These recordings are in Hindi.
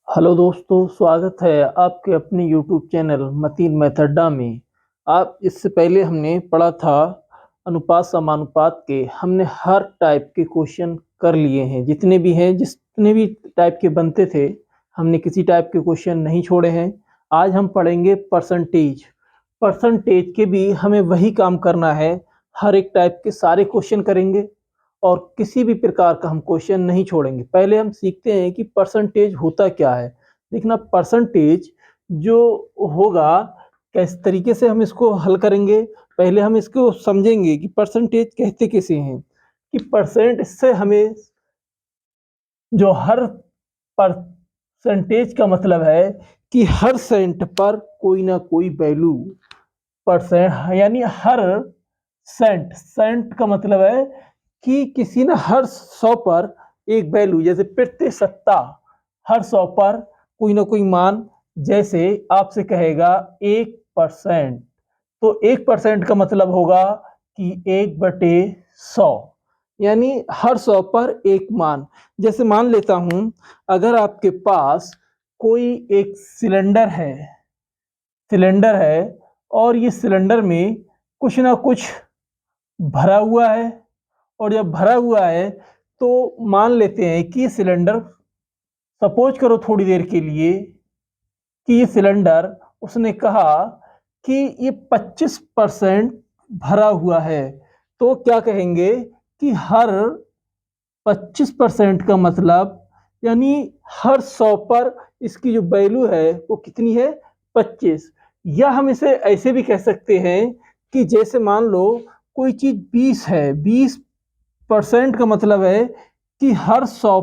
हेलो दोस्तों, स्वागत है आपके अपने यूट्यूब चैनल मतीन मैथडा में। आप इससे पहले हमने पढ़ा था अनुपात समानुपात के। हमने हर टाइप के क्वेश्चन कर लिए हैं, जितने भी हैं, जितने भी टाइप के बनते थे हमने किसी टाइप के क्वेश्चन नहीं छोड़े हैं। आज हम पढ़ेंगे परसेंटेज। परसेंटेज के भी हमें वही काम करना है, हर एक टाइप के सारे क्वेश्चन करेंगे और किसी भी प्रकार का हम क्वेश्चन नहीं छोड़ेंगे। पहले हम सीखते हैं कि परसेंटेज होता क्या है। देखना, परसेंटेज जो होगा, किस तरीके से हम इसको हल करेंगे। पहले हम इसको समझेंगे कि परसेंटेज कहते किसे हैं। कि परसेंट से हमें जो हर परसेंटेज का मतलब है कि हर सेंट पर कोई ना कोई वैल्यू, परसेंट यानी हर सेंट, सेंट का मतलब है कि किसी ने हर 100 पर एक वैल्यू, जैसे प्रतिशतता, हर 100 पर कोई ना कोई मान। जैसे आपसे कहेगा 1%, तो 1% का मतलब होगा कि 1/100, यानी हर 100 पर एक मान। जैसे मान लेता हूं, अगर आपके पास कोई एक सिलेंडर है और ये सिलेंडर में कुछ ना कुछ भरा हुआ है, और जब भरा हुआ है तो मान लेते हैं कि सिलेंडर, सपोज करो थोड़ी देर के लिए कि ये सिलेंडर, उसने कहा कि ये 25% भरा हुआ है। तो क्या कहेंगे कि हर 25% का मतलब, यानी हर 100 पर इसकी जो वैल्यू है वो कितनी है, 25। या हम इसे ऐसे भी कह सकते हैं कि जैसे मान लो कोई चीज 20 है, 20% का मतलब है कि हर 100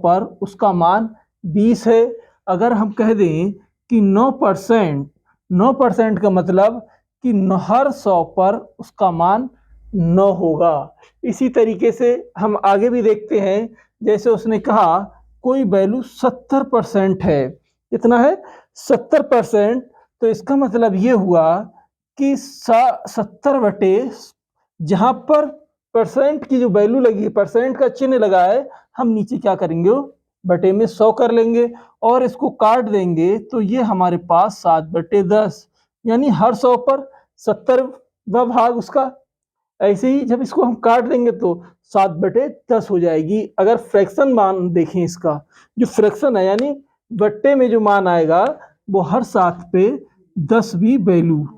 पर उसका मान 20 है। अगर हम कह दें कि 9%, 9% का मतलब कि हर 100 पर उसका मान 9 होगा। इसी तरीके से हम आगे भी देखते हैं। जैसे उसने कहा कोई वैल्यू 70% है। कितना है, 70%। तो इसका मतलब ये हुआ कि 70 बटे, जहां पर परसेंट की जो वैल्यू लगी है, परसेंट का चिन्ह लगा है, हम नीचे क्या करेंगे, बटे में 100 कर लेंगे और इसको काट देंगे। तो ये हमारे पास 7/10, यानी हर 100 पर 70वां भाग उसका। ऐसे ही जब इसको हम काट देंगे तो 7/10 हो जाएगी। अगर फ्रैक्शन मान देखें इसका, जो फ्रैक्शन है यानी बट्टे में जो मान आएगा वो हर 7/10वीं वैल्यू।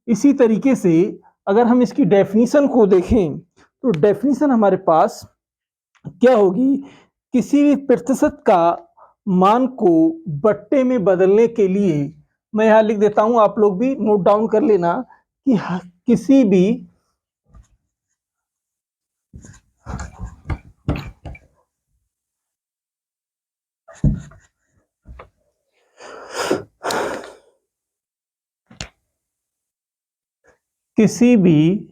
इसी तरीके से अगर हम इसकी डेफिनीशन को देखें तो डेफिनीशन हमारे पास क्या होगी, किसी भी प्रतिशत का मान को बट्टे में बदलने के लिए, मैं यहां लिख देता हूं, आप लोग भी नोट डाउन कर लेना कि किसी भी किसी भी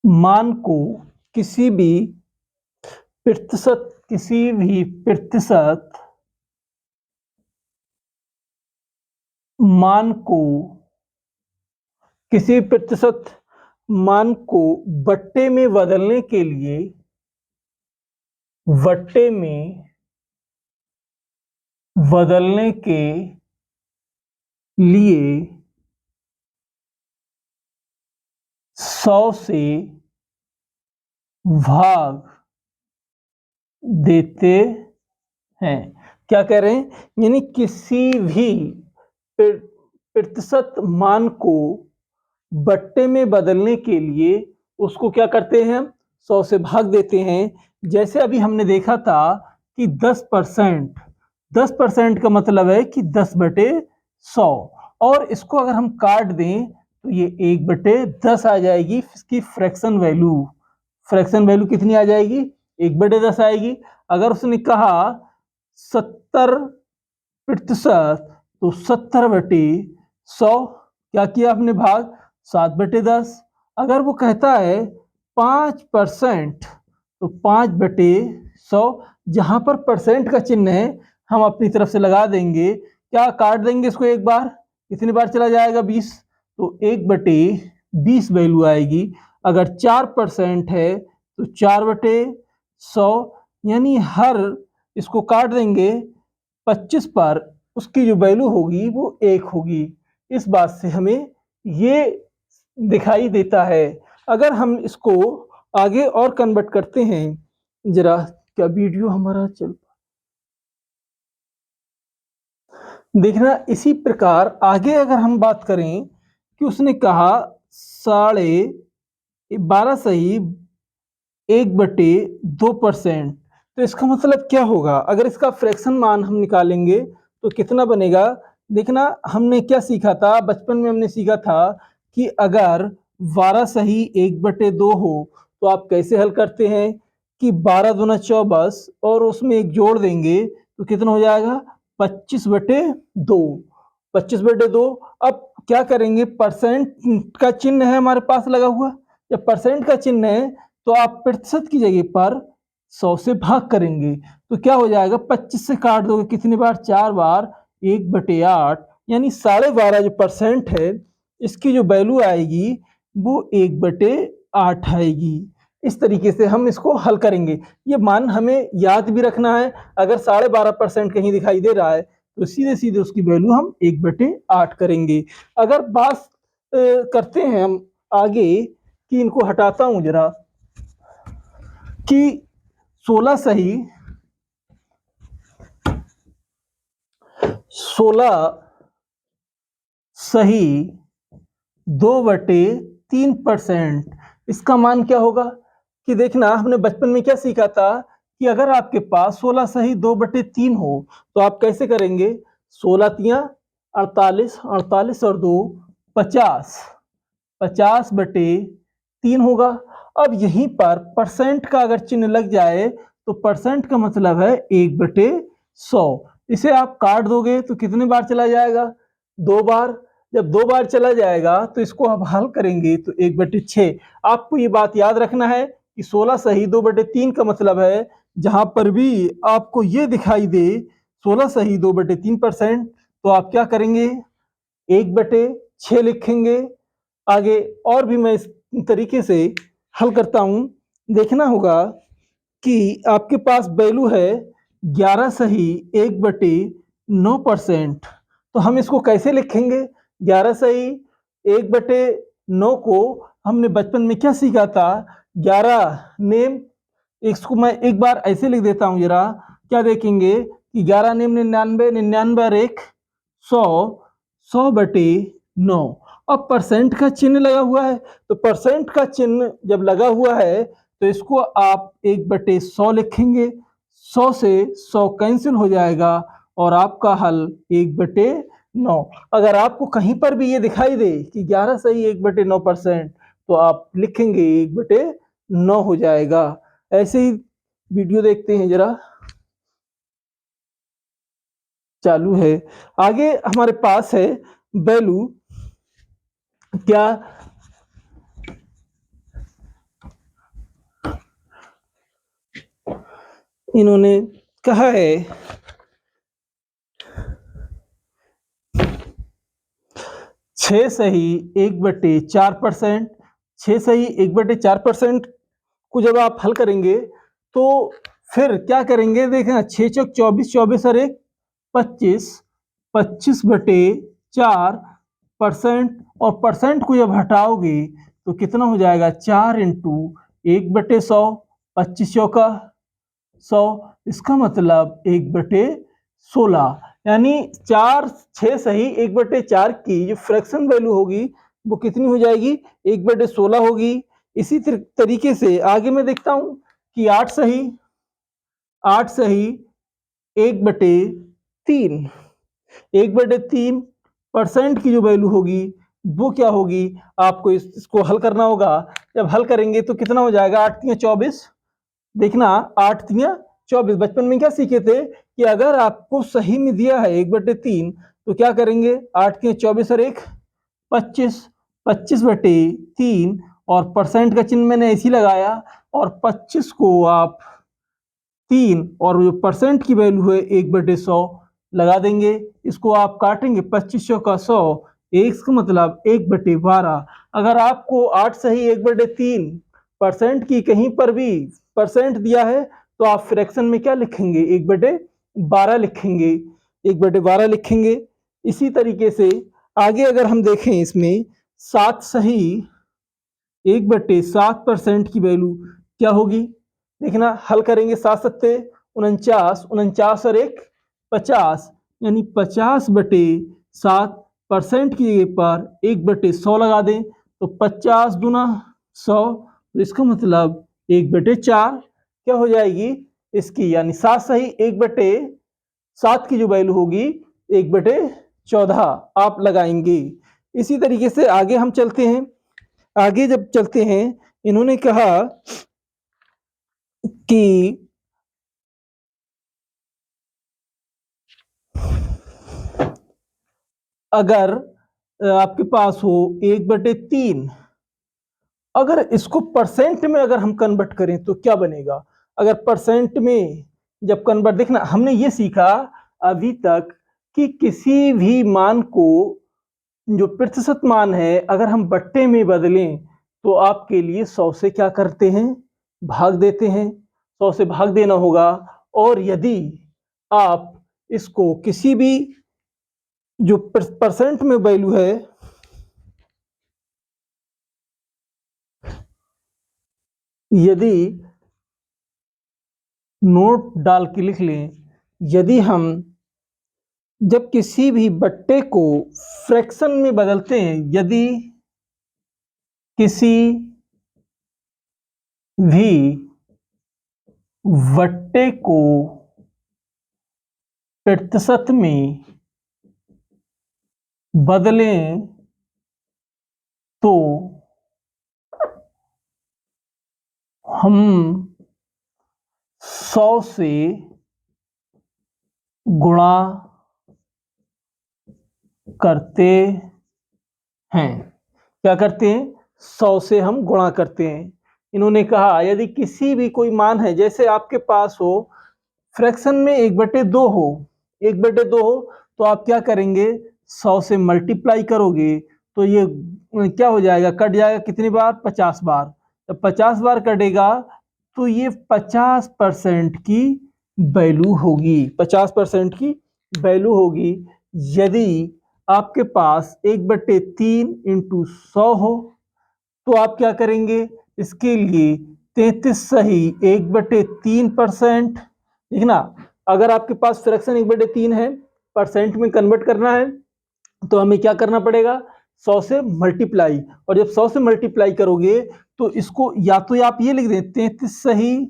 मान को, किसी भी प्रतिशत मान को, किसी प्रतिशत मान को बट्टे में बदलने के लिए, बट्टे में बदलने के लिए 100 से भाग देते हैं। क्या कह रहे हैं, यानी किसी भी प्रतिशत मान को बट्टे में बदलने के लिए उसको क्या करते हैं, 100 से भाग देते हैं। जैसे अभी हमने देखा था कि 10%, 10% का मतलब है कि 10/100, और इसको अगर हम काट दें तो ये 1/10 आ जाएगी। इसकी फ्रैक्शन वैल्यू, फ्रैक्शन वैल्यू कितनी आ जाएगी, 1/10 आएगी। अगर उसने कहा 70%, तो 70/100, क्या किया आपने भाग, 7/10। अगर वो कहता है 5%, तो 5/100, जहां पर परसेंट का चिन्ह है हम अपनी तरफ से लगा देंगे। क्या काट देंगे इसको एक बार, कितनी बार चला जाएगा, 20, तो 1/20 वैल्यू आएगी। अगर 4% है तो 4/100, यानी हर इसको काट देंगे 25 पर, उसकी जो वैल्यू होगी वो 1 होगी। इस बात से हमें ये दिखाई देता है। अगर हम इसको आगे और कन्वर्ट करते हैं, जरा क्या वीडियो हमारा चल, देखना इसी प्रकार आगे अगर हम बात करें कि उसने कहा 12.5 सही 1/2%, तो इसका मतलब क्या होगा? अगर इसका फ्रैक्शन मान हम निकालेंगे तो कितना बनेगा? देखना हमने क्या सीखा था बचपन में, हमने सीखा था कि अगर 12 सही 1/2 हो तो आप कैसे हल करते हैं कि 12 दूना 24 और उसमें एक जोड़ देंगे तो कितना हो जाएगा? 25/2। 25/2। अब क्या करेंगे? परसेंट का चिन्ह है हमारे पास लगा हुआ, जब परसेंट का चिन्ह है तो आप प्रतिशत की जगह पर 100 से भाग करेंगे तो क्या हो जाएगा? 25 से काट दोगे कितनी बार? 4 बार, 1/8, यानी 12.5 जो परसेंट है इसकी जो वैल्यू आएगी वो 1/8 आएगी। इस तरीके से हम इसको हल करेंगे। ये मान हमें याद भी रखना है। अगर 12.5% कहीं दिखाई दे रहा है तो सीधे सीधे उसकी वैल्यू हम 1/8 करेंगे। अगर बात करते हैं हम आगे कि इनको हटाता हूं जरा, कि 16 सही 2/3%, इसका मान क्या होगा? कि देखना हमने बचपन में क्या सीखा था कि अगर आपके पास 16 सही 2/3 हो तो आप कैसे करेंगे? 16 तियां 48, 48 और 2 50, 50/3 होगा। अब यहीं पर परसेंट का अगर चिन्ह लग जाए तो परसेंट का मतलब है 1/100। इसे आप काट दोगे तो कितने बार चला जाएगा? 2 बार। जब 2 बार चला जाएगा तो इसको आप हल करेंगे तो 1/6। आपको ये बात याद रखना है कि 16 सही 2/3 का मतलब है जहां पर भी आपको ये दिखाई दे 16 सही 2/3%, तो आप क्या करेंगे? 1/6 लिखेंगे। आगे और भी मैं इस तरीके से हल करता हूं। देखना होगा कि आपके पास वैल्यू है 11 सही 1/9%, तो हम इसको कैसे लिखेंगे? 11 सही 1/9 को हमने बचपन में क्या सीखा था? 11 नेम। इसको मैं एक बार ऐसे लिख देता हूं जरा, क्या देखेंगे कि 11 नेम 99, 99 और 1 100, 100/9। अब परसेंट का चिन्ह लगा हुआ है तो परसेंट का चिन्ह जब लगा हुआ है तो इसको आप 1/100 लिखेंगे। 100 से 100 कैंसिल हो जाएगा और आपका हल 1/9। अगर आपको कहीं पर भी ये दिखाई दे कि 11 सही 1/9%, तो आप लिखेंगे 1/9 हो जाएगा। ऐसे ही वीडियो देखते हैं जरा, चालू है। आगे हमारे पास है वैल्यू, क्या इन्होंने कहा है 6 सही 1/4%। 6 सही 1/4% को जब आप हल करेंगे तो फिर क्या करेंगे? देखना 6 चौक 24, 24 और 1 25, 25/4%, और परसेंट को जब हटाओगे तो कितना हो जाएगा? 4 इंटू 1/100, 25 चौका 100, इसका मतलब 1/16, यानी 4 6 सही 1/4 की जो फ्रैक्शन वैल्यू होगी वो कितनी हो जाएगी? 1/16 होगी। इसी तरीके से आगे मैं देखता हूं कि 8 सही 1/3, 1/3 परसेंट की जो वैल्यू होगी वो क्या होगी? आपको इसको हल करना होगा। जब हल करेंगे तो कितना हो जाएगा? 8 तियां 24। देखना 8 तियां 24, बचपन में क्या सीखे थे कि अगर आपको सही में दिया है 1/3 तो क्या करेंगे? 8 तियां 24 और 1 25, 25/3, और परसेंट का चिन्ह मैंने ऐसे लगाया और 25 को आप 3 और जो परसेंट की वैल्यू है 1/100 लगा देंगे। इसको आप काटेंगे 25 का 100, एक का मतलब 1/12। अगर आपको 8 सही 1/3 परसेंट की कहीं पर भी परसेंट दिया है तो आप फ्रैक्शन में क्या लिखेंगे, 1/12 लिखेंगे, 1/12 लिखेंगे। इसी तरीके से आगे अगर हम देखें इसमें 7 सही 1/7% की वैल्यू क्या होगी, देखना हल करेंगे। 7 सत्ते 49, 49 और 1 50, यानी 50/7% की जगह पर 1/100 लगा दें तो 50 दूना 100, तो इसका मतलब 1/4 क्या हो जाएगी इसकी, यानी 7 सही 1/7 की जो वैल्यू होगी 1/14 आप लगाएंगे। इसी तरीके से आगे हम चलते हैं। आगे जब चलते हैं इन्होंने कहा कि अगर आपके पास हो 1/3, अगर इसको परसेंट में अगर हम कन्वर्ट करें तो क्या बनेगा। अगर परसेंट में जब कन्वर्ट, देखना हमने ये सीखा अभी तक कि किसी भी मान को, जो प्रतिशत मान है, अगर हम बट्टे में बदलें तो आपके लिए 100 से क्या करते हैं, भाग देते हैं, 100 से भाग देना होगा। और यदि आप इसको किसी भी जो परसेंट में वैल्यू है, यदि नोट डाल के लिख लें, यदि हम जब किसी भी बट्टे को फ्रैक्शन में बदलते हैं, यदि किसी भी बट्टे को प्रतिशत में बदलें तो हम 100 से गुणा करते हैं। क्या करते हैं, 100 से हम गुणा करते हैं। इन्होंने कहा यदि किसी भी कोई मान है, जैसे आपके पास हो फ्रैक्शन में 1/2 हो, 1/2 हो तो आप क्या करेंगे, 100 से मल्टीप्लाई करोगे तो ये क्या हो जाएगा, कट जाएगा कितनी बार, 50 बार। जब 50 बार कटेगा तो ये 50% की वैल्यू होगी, 50% की वैल्यू होगी। यदि आपके पास 1/3 इंटू 100 हो तो आप क्या करेंगे, इसके लिए 33 सही 1/3%। देखना अगर आपके पास फ्रैक्शन 1/3 है, परसेंट में कन्वर्ट करना है तो हमें क्या करना पड़ेगा, 100 से मल्टीप्लाई। और जब 100 से मल्टीप्लाई करोगे तो इसको या तो आप ये लिख दें 33 सही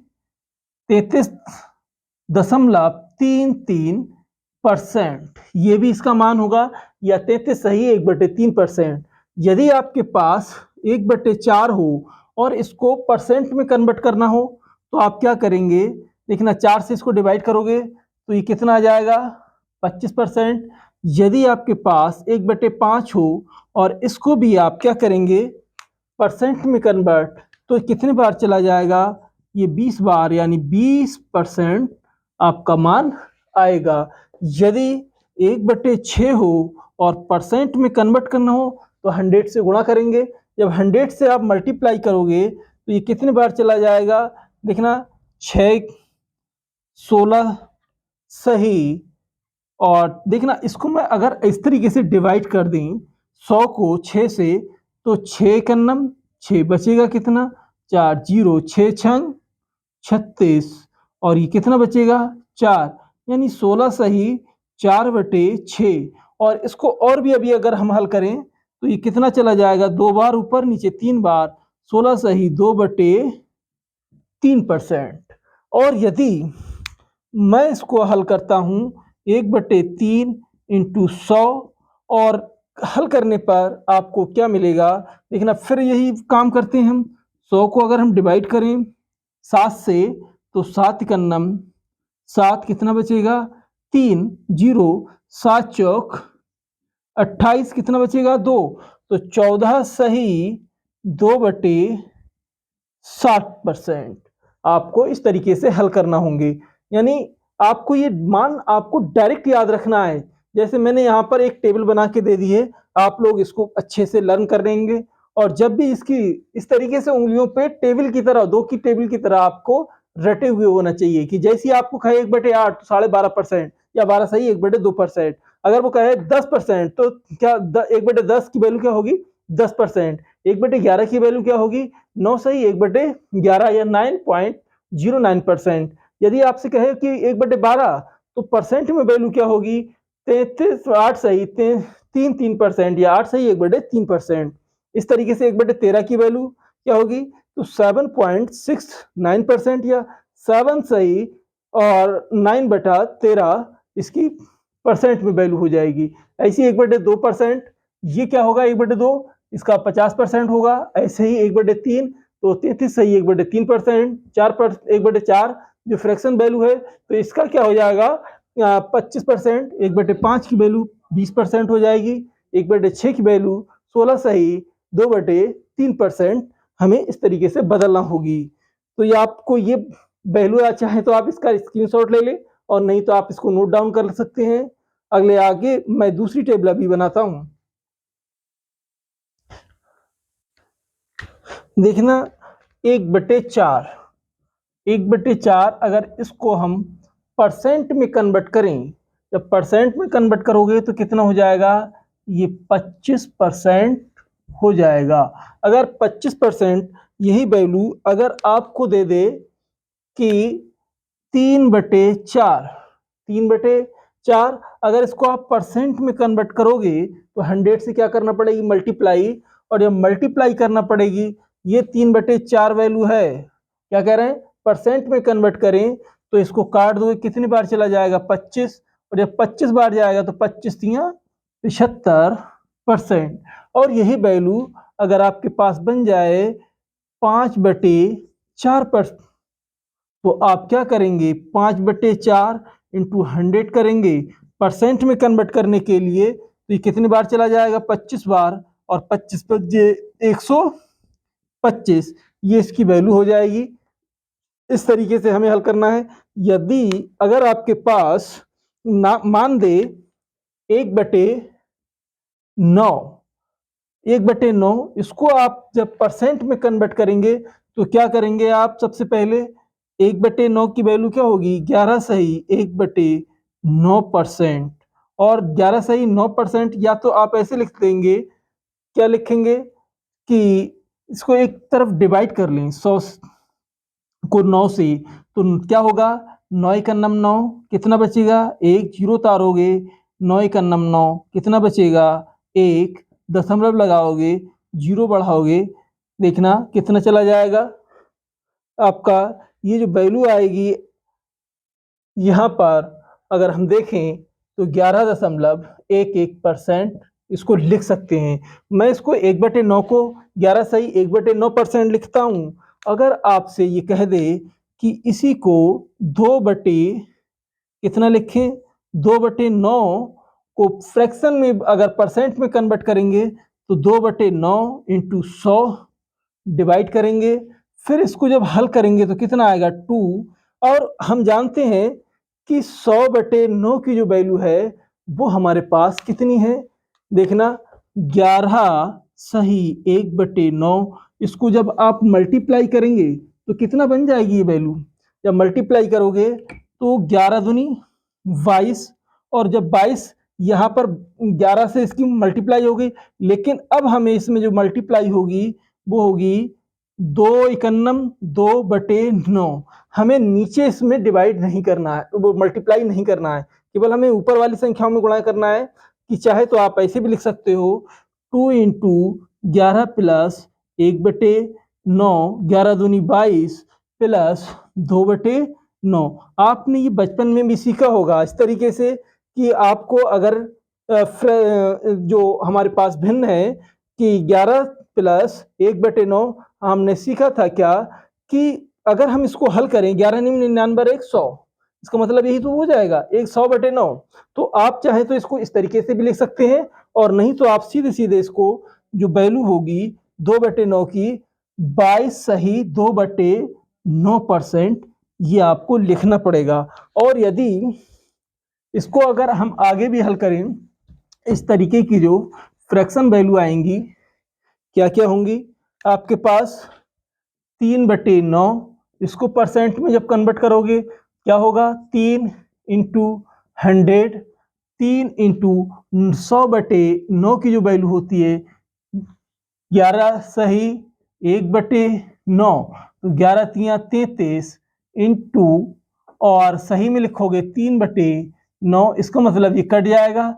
33.33%, ये भी इसका मान होगा, या 33 सही 1/3%। यदि आपके पास 1/4 हो और इसको परसेंट में कन्वर्ट करना हो तो आप क्या करेंगे, देखना 4 से इसको डिवाइड करोगे तो ये कितना आ जाएगा, 25%। यदि आपके पास 1/5 हो और इसको भी आप क्या करेंगे परसेंट में कन्वर्ट, तो कितने बार चला जाएगा, ये 20 बार, यानी 20% आपका मान आएगा। यदि 1/6 हो और परसेंट में कन्वर्ट करना हो तो 100 से गुणा करेंगे। जब 100 से आप मल्टीप्लाई करोगे तो ये कितने बार चला जाएगा, देखना 6 16 सही। और देखना इसको मैं अगर इस तरीके से डिवाइड कर दें 100 को 6 से, तो 6 का नम 6 बचेगा कितना, 4 0 6 छंग 36, और ये कितना बचेगा 4, यानी 16 सही 4/6। और इसको और भी अभी अगर हम हल करें तो ये कितना चला जाएगा, 2 बार ऊपर नीचे 3 बार, 16 सही 2/3%। और यदि मैं इसको हल करता हूं 1/3 इंटू 100, और हल करने पर आपको क्या मिलेगा, देखना फिर यही काम करते हैं हम। 100 को अगर हम डिवाइड करें 7 से तो 7 का नम 7 कितना बचेगा 3 0 7 चौक 28, कितना बचेगा 2, तो 14 सही 2/60%। आपको इस तरीके से हल करना होंगे, यानी आपको ये मान आपको डायरेक्ट याद रखना है। जैसे मैंने यहाँ पर एक टेबल बना के दे दी है, आप लोग इसको अच्छे से लर्न कर लेंगे और जब भी इसकी इस तरीके से उंगलियों पे टेबल की तरह, 2 की टेबल की तरह आपको रटे हुए होना चाहिए कि जैसे ही आपको कहे 1/8 तो 12.5% या 12 सही 1/2%। अगर वो कहे 10% तो क्या 1/10 की वैल्यू क्या होगी 10%। 1/11 की वैल्यू क्या होगी 9 सही 1/11 या 9.09%। यदि आपसे कहे कि 1/12 तो परसेंट में वैल्यू क्या होगी 33 8 सही 3% या 8 सही 1/3%। इस तरीके से 1/13 की वैल्यू क्या होगी तो 7.69% या 7 सही और 9/13 इसकी परसेंट में वैल्यू हो जाएगी। ऐसे ही 1/2% ये क्या होगा 1/2 इसका 50% होगा। ऐसे ही 1/3 तो 33 सही 1/3%, 1/4 जो फ्रैक्शन वैल्यू है तो इसका क्या हो जाएगा 25%, 1/5 की वैल्यू 20% हो जाएगी, 1/6 की वैल्यू 16 सही 2/3% हमें इस तरीके से बदलना होगी। तो ये आपको ये वैल्यू चाहे तो आप इसका स्क्रीनशॉट ले लें और नहीं तो आप इसको नोट डाउन कर सकते हैं। अगले आगे मैं दूसरी टेबल अभी बनाता हूं। देखना 1/4, 1/4 अगर इसको हम परसेंट में कन्वर्ट करें, जब परसेंट में कन्वर्ट करोगे तो कितना हो जाएगा ये 25% हो जाएगा। अगर 25% यही वैल्यू अगर आपको दे दे कि 3/4, 3/4 अगर इसको आप परसेंट में कन्वर्ट करोगे तो 100 से क्या करना पड़ेगी मल्टीप्लाई, और जब मल्टीप्लाई करना पड़ेगी ये 3/4 वैल्यू है क्या कह रहे हैं परसेंट में कन्वर्ट करें तो इसको काट दो कितनी बार चला जाएगा 25, और जब 25 बार जाएगा तो 25 तियां 75%। और यही वैल्यू अगर आपके पास बन जाए 5/4 तो आप क्या करेंगे 5/4 इंटू 100 करेंगे परसेंट में कन्वर्ट करने के लिए तो ये कितनी बार चला जाएगा 25 बार, और 25 पर 125 ये इसकी वैल्यू हो जाएगी। इस तरीके से हमें हल करना है। यदि अगर आपके पास ना मान दे 1/9, 1/9 इसको आप जब परसेंट में कन्वर्ट करेंगे तो क्या करेंगे आप सबसे पहले 1/9 की वैल्यू क्या होगी 11 सही 1/9%, और 11 सही 9% या तो आप ऐसे लिख देंगे क्या लिखेंगे कि इसको एक तरफ डिवाइड कर लें 100 को 9 से तो क्या होगा 9 का नम 9 कितना बचेगा 1 जीरो तारोगे 9 का नम 9 कितना बचेगा 1 दशमलव लगाओगे जीरो बढ़ाओगे देखना कितना चला जाएगा आपका ये जो वैल्यू आएगी यहाँ पर अगर हम देखें तो 11.11% इसको लिख सकते हैं। मैं इसको 1/9 को 11 सही 1/9% लिखता हूँ। अगर आपसे ये कह दे कि इसी को 2 कितना लिखें 2/9 को फ्रैक्शन में अगर परसेंट में कन्वर्ट करेंगे तो 2/9 इंटू 100 डिवाइड करेंगे, फिर इसको जब हल करेंगे तो कितना आएगा 2, और हम जानते हैं कि 100/9 की जो वैल्यू है वो हमारे पास कितनी है देखना 11 सही 1/9, इसको जब आप मल्टीप्लाई करेंगे तो कितना बन जाएगी ये वैल्यू, जब मल्टीप्लाई करोगे तो 11 दूनी 22, और जब 22 यहाँ पर 11 से इसकी मल्टीप्लाई हो गई, लेकिन अब हमें इसमें जो मल्टीप्लाई होगी वो होगी 2×2/9। हमें नीचे इसमें डिवाइड नहीं करना है वो मल्टीप्लाई नहीं करना है, केवल हमें ऊपर वाली संख्याओं में गुणा करना है कि चाहे तो आप ऐसे भी लिख सकते हो 2 इंटू 11 प्लस 1/9 11 दूनी 22 प्लस 2/9। आपने ये बचपन में भी सीखा होगा इस तरीके से कि आपको अगर जो हमारे पास भिन्न है कि 11 प्लस 1/9 हमने सीखा था क्या कि अगर हम इसको हल करें 11×99=100 इसका मतलब यही तो हो जाएगा 100/9। तो आप चाहे तो इसको इस तरीके से भी लिख सकते हैं, और नहीं तो आप सीधे सीधे इसको जो वैल्यू होगी 2/9 की 22 सही 2/9% ये आपको लिखना पड़ेगा। और यदि इसको अगर हम आगे भी हल करें इस तरीके की जो फ्रैक्शन वैल्यू आएंगी क्या क्या होंगी आपके पास 3/9, इसको परसेंट में जब कन्वर्ट करोगे क्या होगा 3 × 100, 3 × 100/9 की जो वैल्यू होती है 11 सही 1/9, तो 11 तिया 33 इंटू और सही में लिखोगे 3/9, इसका मतलब ये कट जाएगा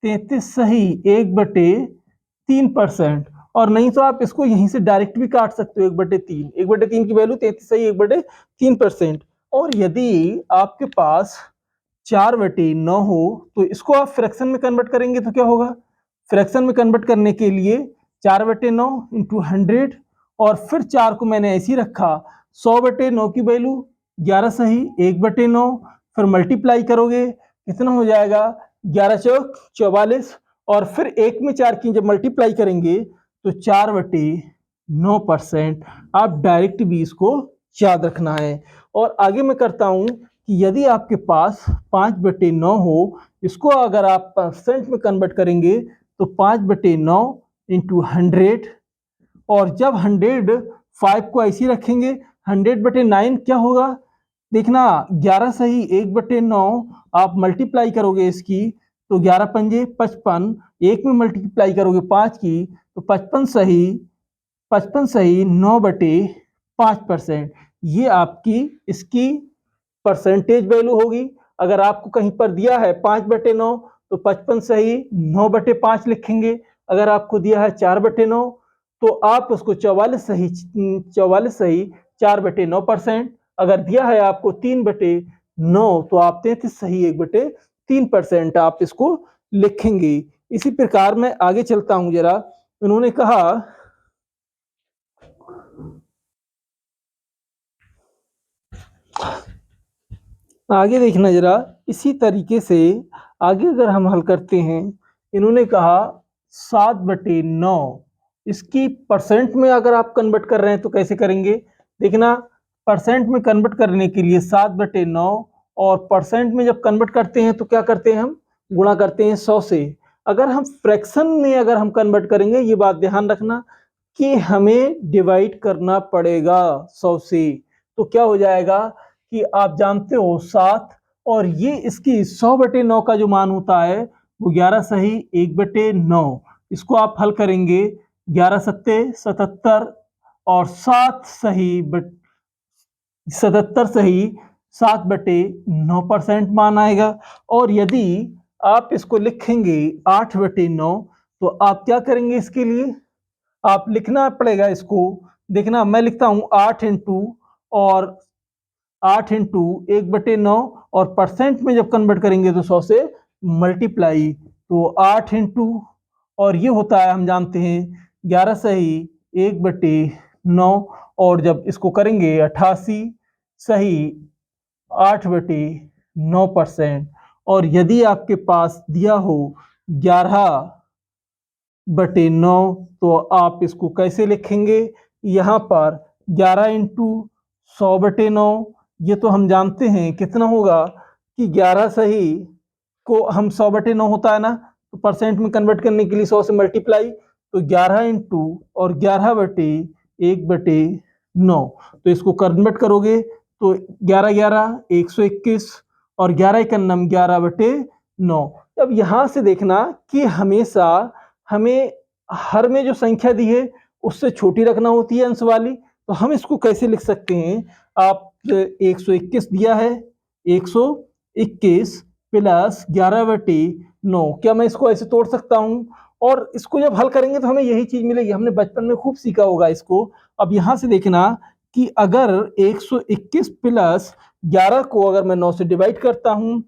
33 सही 1/3%। और नहीं तो आप इसको यहीं से डायरेक्ट भी काट सकते हो 1/3, 1/3 की वैल्यू 33 सही 1/3%। और यदि आपके पास 4/9 हो तो इसको आप फ्रैक्शन में कन्वर्ट करेंगे तो क्या होगा, फ्रैक्शन में कन्वर्ट करने के लिए 4/9 इंटू 100 और फिर 4 को मैंने ऐसे ही रखा, 100/9 की वैल्यू 11 सही 1/9, फिर मल्टीप्लाई करोगे कितना हो जाएगा 11 चौक 44 और फिर 1 में 4 की जब मल्टीप्लाई करेंगे तो 4/9%। आप डायरेक्ट भी इसको याद रखना है। और आगे मैं करता हूं कि यदि आपके पास 5/9 हो, इसको अगर आप परसेंट में कन्वर्ट करेंगे तो 5/9 इंटू 100 और जब 105 को ऐसे ही रखेंगे 100/9 क्या होगा देखना 11 सही 1/9 आप मल्टीप्लाई करोगे इसकी तो 11 पंजे 55, 1 में मल्टीप्लाई करोगे 5 की तो 55 सही 9/5%। ये आपकी इसकी परसेंटेज वैल्यू होगी। अगर आपको कहीं पर दिया है 5/9 तो 55 सही 9/5 लिखेंगे। अगर आपको दिया है 4/9 तो आप उसको 44 सही 4/9%। अगर दिया है आपको 3/9 तो आप 33 सही 1/3% आप इसको लिखेंगे। इसी प्रकार मैं आगे चलता हूं जरा। उन्होंने कहा आगे देखना जरा, इसी तरीके से आगे अगर हम हल करते हैं, इन्होंने कहा 7/9, इसकी परसेंट में अगर आप कन्वर्ट कर रहे हैं तो कैसे करेंगे देखना, परसेंट में कन्वर्ट करने के लिए 7/9 और परसेंट में जब कन्वर्ट करते हैं तो क्या करते हैं हम गुणा करते हैं 100 से। अगर हम फ्रैक्शन में अगर हम कन्वर्ट करेंगे ये बात ध्यान रखना कि हमें डिवाइड करना पड़ेगा 100 से। तो क्या हो जाएगा कि आप जानते हो 7 और ये इसकी 100/9 का जो मान होता है वो 11 सही 1/9। इसको आप हल करेंगे 11 सत्ते 77 और 77 सही 7/9% मान आएगा। और यदि आप इसको लिखेंगे 8/9 तो आप क्या करेंगे इसके लिए आप लिखना पड़ेगा इसको। देखना मैं लिखता हूं 8 इंटू और 8 इंटू 1/9 और परसेंट में जब कन्वर्ट करेंगे तो 100 से मल्टीप्लाई, तो 8 इंटू और ये होता है हम जानते हैं 11 सही 1/9 और जब इसको करेंगे 88 सही 8/9%। और यदि आपके पास दिया हो 11/9 तो आप इसको कैसे लिखेंगे, यहाँ पर 11 इंटू 100/9 ये तो हम जानते हैं कितना होगा कि 11 सही को हम 100/9 होता है ना तो परसेंट में कन्वर्ट करने के लिए 100 से मल्टीप्लाई, तो 11 इंटू और 11/1/9 तो इसको कन्वर्ट करोगे तो 11 11 121 और 11 1 11/9। अब यहाँ से देखना कि हमेशा हमें हर में जो संख्या दी है उससे छोटी रखना होती है अंश वाली। तो हम इसको कैसे लिख सकते हैं, आप 121 दिया है 121 प्लस 11/9, क्या मैं इसको ऐसे तोड़ सकता हूं और इसको जब हल करेंगे तो हमें यही चीज मिलेगी, हमने बचपन में खूब सीखा होगा इसको। अब यहां से देखना कि अगर 121 प्लस 11 को अगर मैं 9 से डिवाइड करता हूं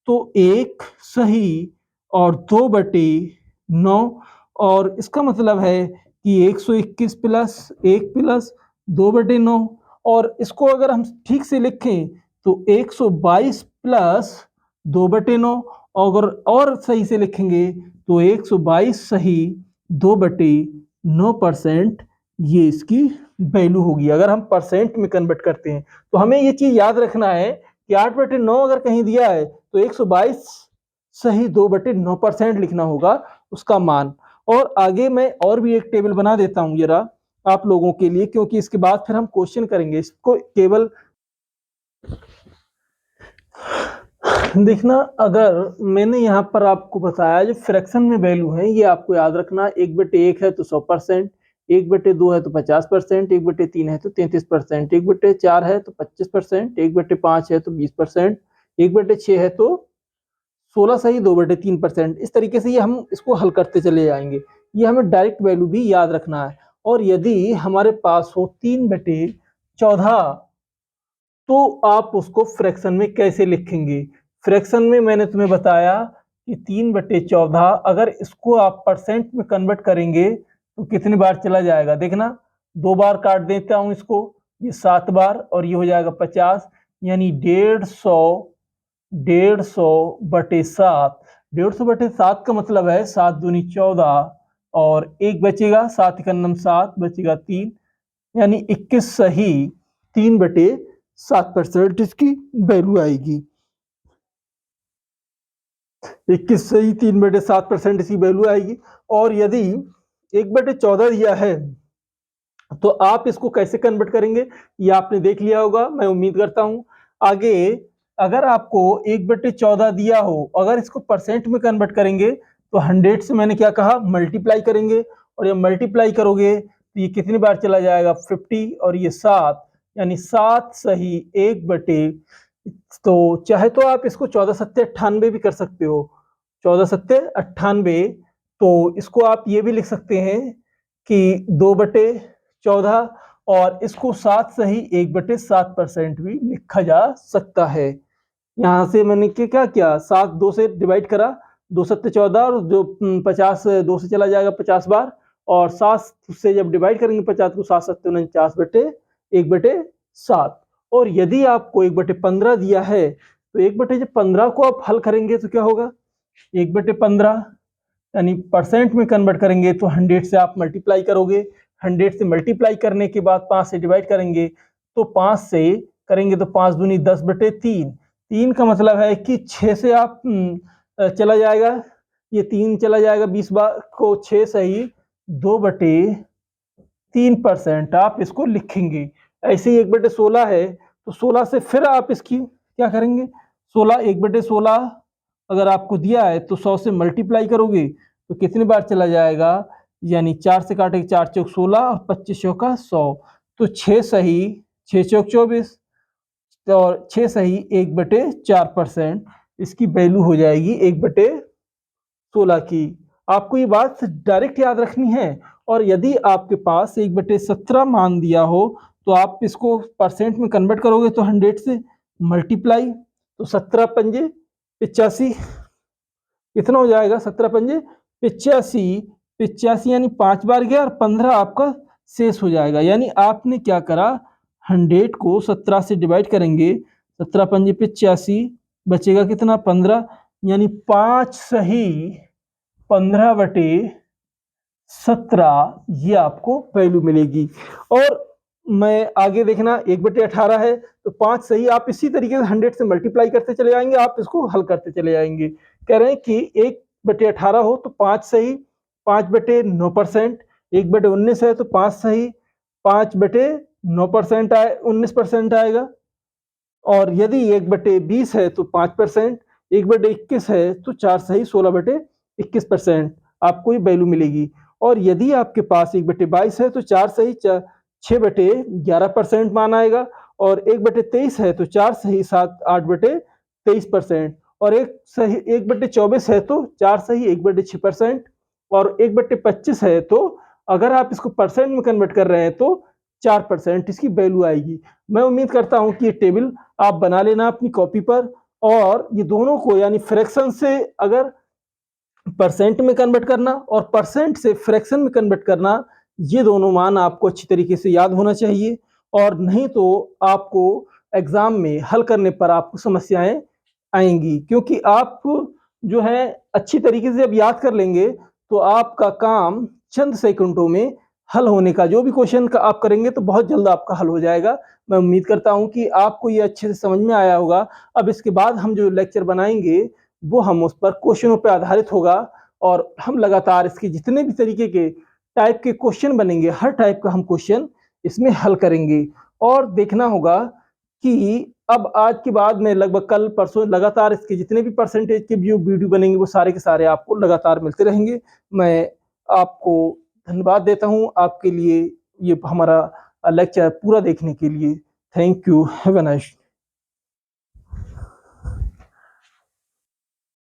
तो 1 सही और 2/9 और इसका मतलब है कि 121 प्लस 1 प्लस 2/9 और इसको अगर हम ठीक से लिखें तो 122 प्लस 2/9 अगर और सही से लिखेंगे तो 122 सही 2/9% ये इसकी वैल्यू होगी अगर हम परसेंट में कन्वर्ट करते हैं। तो हमें ये चीज याद रखना है कि 8/9 अगर कहीं दिया है तो 122 सही 2/9% लिखना होगा उसका मान। और आगे मैं और भी एक टेबल बना देता हूँ जरा आप लोगों के लिए, क्योंकि इसके बाद फिर हम क्वेश्चन करेंगे। इसको केवल देखना, अगर मैंने यहाँ पर आपको बताया जो फ्रैक्शन में वैल्यू है ये आपको याद रखना, 1/1 है तो 100%, 1/2 है तो 50%, 1/3 है तो 33%, 1/4 है तो 25%, 1/5 है तो 20%, 1/6 है तो 16 सही 2/3%। इस तरीके से ये हम इसको हल करते चले जाएंगे। ये हमें डायरेक्ट वैल्यू भी याद रखना है। और यदि हमारे पास हो 3/14 तो आप उसको फ्रैक्शन में कैसे लिखेंगे? फ्रैक्शन में मैंने तुम्हें बताया कि 3/14 अगर इसको आप परसेंट में कन्वर्ट करेंगे तो कितनी बार चला जाएगा? देखना, 2 बार काट देता हूं इसको, ये 7 बार और ये हो जाएगा 50, यानी 150/7। 150/7 का मतलब है 7 दूनी 14 और एक बचेगा, 7 का 7 बचेगा 3, यानी 21 सही 3/7% इसकी वैल्यू आएगी। 21 सही 3/7% इसकी वैल्यू आएगी। और यदि 1/14 दिया है तो आप इसको कैसे कन्वर्ट करेंगे ये आपने देख लिया होगा, मैं उम्मीद करता हूं। आगे अगर आपको 1/14 दिया हो, अगर इसको परसेंट में कन्वर्ट करेंगे तो 100 से मैंने क्या कहा, मल्टीप्लाई करेंगे। और ये मल्टीप्लाई करोगे तो ये कितनी बार चला जाएगा? 50 और ये 7, यानी 7 सही 1/, तो चाहे तो आप इसको 14×7=98 भी कर सकते हो, 14×7=98। तो इसको आप ये भी लिख सकते हैं कि 2/14, और इसको 7 सही 1/7% भी लिखा जा सकता है। यहाँ से मैंने क्या किया, 7 2 से डिवाइड करा, 2×7=14 और जो 50 2 से चला जाएगा 50 बार, और 7 से जब डिवाइड करेंगे 50 को, 7×7=49/7। और यदि आपको 1/15 दिया है तो 1/15 को आप हल करेंगे तो क्या होगा? 1/15 यानी परसेंट में कन्वर्ट करेंगे तो 100 से आप मल्टीप्लाई करोगे, 100 से मल्टीप्लाई करने के बाद 5 से डिवाइड करेंगे, तो 5 से करेंगे तो 5 दूनी 10/3, 3 का मतलब है कि 6 से आप चला जाएगा, ये 3 चला जाएगा 20 बार को, 6 सही 2/3% आप इसको लिखेंगे। ऐसे ही 1/16 है तो 16 से फिर आप इसकी क्या करेंगे, 16 1/16 अगर आपको दिया है तो 100 से मल्टीप्लाई करोगे तो कितनी बार चला जाएगा, यानी 4 से काटेंगे, 4 चौक 16 और 25 चौका 100, तो 6 सही 6 चौक 24 और 6 सही 1/4% इसकी वैल्यू हो जाएगी 1/16 की। आपको ये बात डायरेक्ट याद रखनी है। और यदि आपके पास 1/17 मान दिया हो तो आप इसको परसेंट में कन्वर्ट करोगे तो 100 से मल्टीप्लाई, तो 17×5 85 कितना हो जाएगा, 17×5 85, 85 यानी 5 बार गया और 15 आपका शेष हो जाएगा। यानी आपने क्या करा, 100 को 17 से डिवाइड करेंगे, 17×5 85 बचेगा कितना, 15, यानी 5 सही 15/17 ये आपको वैल्यू मिलेगी। और मैं आगे देखना, 1/18 है तो 5 सही, आप इसी तरीके से 100 से मल्टीप्लाई करते चले जाएंगे, आप इसको हल करते चले जाएंगे। कह रहे हैं कि 1/18 हो तो 5 सही 5/9%, 1/19 है तो 5 सही 5/9% आए 19% आएगा। और यदि 1/20 है तो 5%, 1/21 है तो 4 सही 16/21% आपको ये वैल्यू मिलेगी। और यदि आपके पास 1/22 है तो 4 सही 6/11% मान आएगा, और 1/23 है तो 4 सही 8/23%, और 1/24 है तो 4 सही 1/6%, और 1/25 है तो अगर आप इसको परसेंट में कन्वर्ट कर रहे हैं तो 4% इसकी वैल्यू आएगी। मैं उम्मीद करता हूं कि ये टेबल आप बना लेना अपनी कॉपी पर, और ये दोनों को यानी फ्रैक्शन से अगर परसेंट में कन्वर्ट करना और परसेंट से फ्रैक्शन में कन्वर्ट करना, ये दोनों मान आपको अच्छी तरीके से याद होना चाहिए। और नहीं तो आपको एग्जाम में हल करने पर आपको समस्याएं आएंगी, क्योंकि आप जो है अच्छी तरीके से जब याद कर लेंगे तो आपका काम चंद सेकंडों में हल होने का, जो भी क्वेश्चन का आप करेंगे तो बहुत जल्द आपका हल हो जाएगा। मैं उम्मीद करता हूं कि आपको ये अच्छे से समझ में आया होगा। अब इसके बाद हम जो लेक्चर बनाएंगे वो हम उस पर क्वेश्चनों पर आधारित होगा, और हम लगातार इसके जितने भी तरीके के टाइप के क्वेश्चन बनेंगे, हर टाइप का हम क्वेश्चन इसमें हल करेंगे। और देखना होगा कि अब आज के बाद में लगभग कल परसों लगातार इसके जितने भी परसेंटेज के वीडियो बनेंगे वो सारे के सारे आपको लगातार मिलते रहेंगे। मैं आपको धन्यवाद देता हूँ आपके लिए ये हमारा लेक्चर पूरा देखने के लिए। Thank you. Have a nice